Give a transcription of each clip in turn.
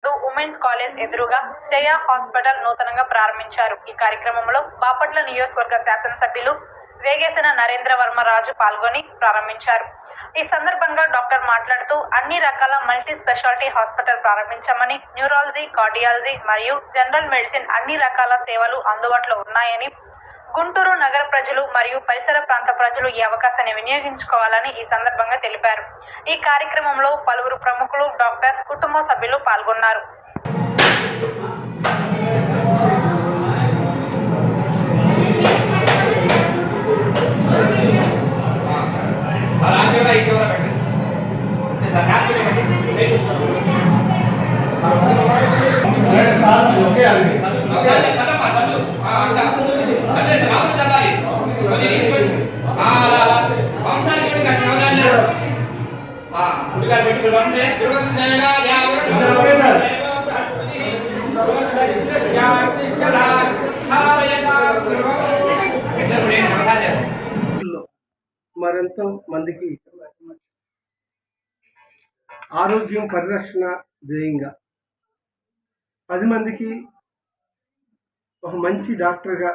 Women's college ఎదురుగా Shreya hospital నూతనంగా ప్రారంభించారు. ఈ కార్యక్రమంలో బాపట్ల నియోజకవర్గ శాసనసభ్యులు వేగేసిన నరేంద్ర వర్మ రాజు పాల్గొని ప్రారంభించారు. ఈ సందర్భంగా డాక్టర్ మాట్లాడుతూ అన్ని రకాల మల్టీ స్పెషాలిటీ హాస్పిటల్ ప్రారంభించామని, న్యూరాలజీ, కార్డియాలజీ మరియు జనరల్ మెడిసిన్ అన్ని రకాల సేవలు అందుబాటులో ఉన్నాయని, గుంటూరు నగర ప్రజలు మరియు పరిసర ప్రాంత ప్రజలు ఈ అవకాశాన్ని వినియోగించుకోవాలని ఈ సందర్భంగా తెలిపారు. ఈ కార్యక్రమంలో పలువురు ప్రముఖులు, డాక్టర్స్, కుటుంబ సభ్యులు పాల్గొన్నారు. మరెంతో మందికి ఆరోగ్యం పరిరక్షణ ధ్యేయంగా 10 మందికి ఒక మంచి డాక్టర్గా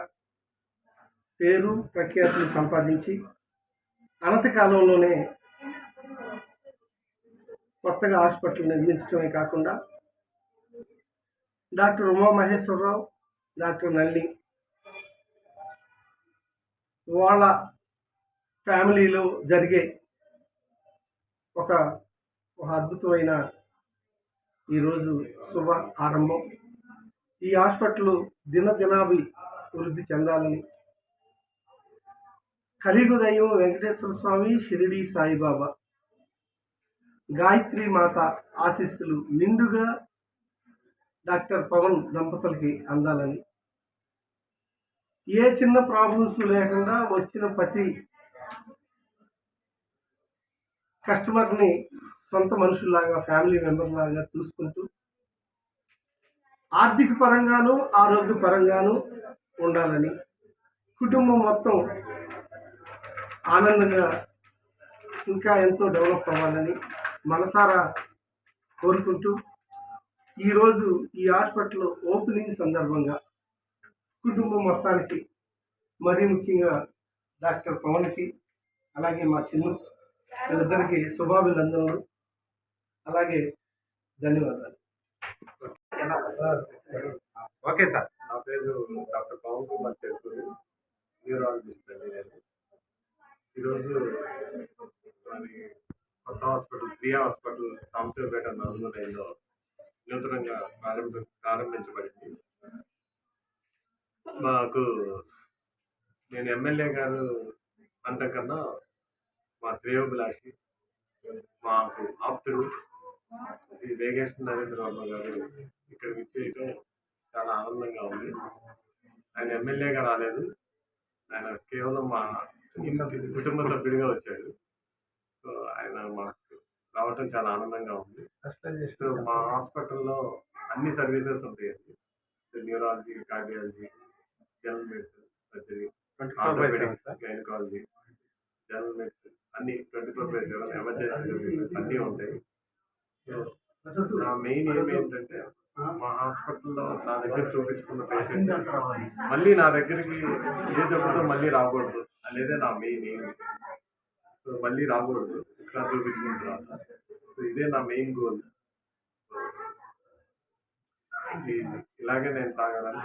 పేరు ప్రఖ్యాతులు సంపాదించి అనతి కాలంలోనే కొత్తగా హాస్పిటల్ నిర్మించడమే కాకుండా డాక్టర్ ఉమామహేశ్వరరావు, డాక్టర్ నల్లి వాళ్ళ ఫ్యామిలీలో జరిగే ఒక అద్భుతమైన ఈరోజు శుభ ఆరంభం. ఈ హాస్పిటల్ దినాభివృద్ధి చెందాలని కలియుగదైవం వెంకటేశ్వర స్వామి, షిరిడి సాయిబాబా, గాయత్రి మాత ఆశీస్సులు నిండుగా డాక్టర్ పవన్ దంపతులకి అందాలని, ఏ చిన్న ప్రాబ్లమ్స్ లేకుండా వచ్చిన ప్రతి కస్టమర్ని సొంత మనుషుల్లాగా, ఫ్యామిలీ మెంబర్ లాగా చూసుకుంటూ ఆర్థిక పరంగాను ఆరోగ్య పరంగాను ఉండాలని, కుటుంబం మొత్తం ఆనందంగా ఇంకా ఎంతో డెవలప్ అవ్వాలని మనసారా కోరుకుంటూ ఈరోజు ఈ హాస్పిటల్ ఓపెనింగ్ సందర్భంగా కుటుంబం మొత్తానికి, మరీ ముఖ్యంగా డాక్టర్ పవన్కి, అలాగే మా చిన్న వీళ్ళిద్దరికి శుభాభినందనలు, అలాగే ధన్యవాదాలు. ఓకే సార్, నా పేరు డాక్టర్ పవన్ కుమార్ చేకూరి, న్యూరాలజిస్ట్ అండి. నేను ఈరోజు కొత్త హాస్పిటల్, శ్రీయా హాస్పిటల్ సాంబశివపేట నలుగురైలో నూతనంగా ప్రారంభించబడింది. మాకు నేను ఎమ్మెల్యే గారు అంతకన్నా మా శ్రేయోభిలాషి, మాకు ఆప్తుడు శ్రీ వేగేశ్వర నరేంద్ర వర్మ గారు ఇక్కడికి వచ్చేయటం చాలా ఆనందంగా ఉంది. ఆయన ఎమ్మెల్యేగా రాలేదు, ఆయన కేవలం మా కుటుంబ సభ్యుడిగా వచ్చాడు. సో ఆయన మాకు రావటం చాలా ఆనందంగా ఉంది. సో మా హాస్పిటల్లో అన్ని సర్వీసెస్ ఉంటాయండి. Neurology, cardiology, general medicine, surgery, gynaecology, general medicine అన్ని 24/7 ఎమర్జెన్సీ సర్వీసెస్ అన్నీ ఉంటాయి. నా మెయిన్ ఏం ఏంటంటే మా హాస్పిటల్లో నా దగ్గర చూపించుకున్న పేషెంట్ మళ్ళీ నా దగ్గరికి ఏ జబ్బుతో మళ్ళీ రాకూడదు అనేదే నా మెయిన్ ఎయిమ్. సో మళ్ళీ రాకూడదు ఒకసారి చూపించుకున్న తర్వాత. సో ఇదే నా మెయిన్ గోల్. ఇలాగే నేను తాగాలని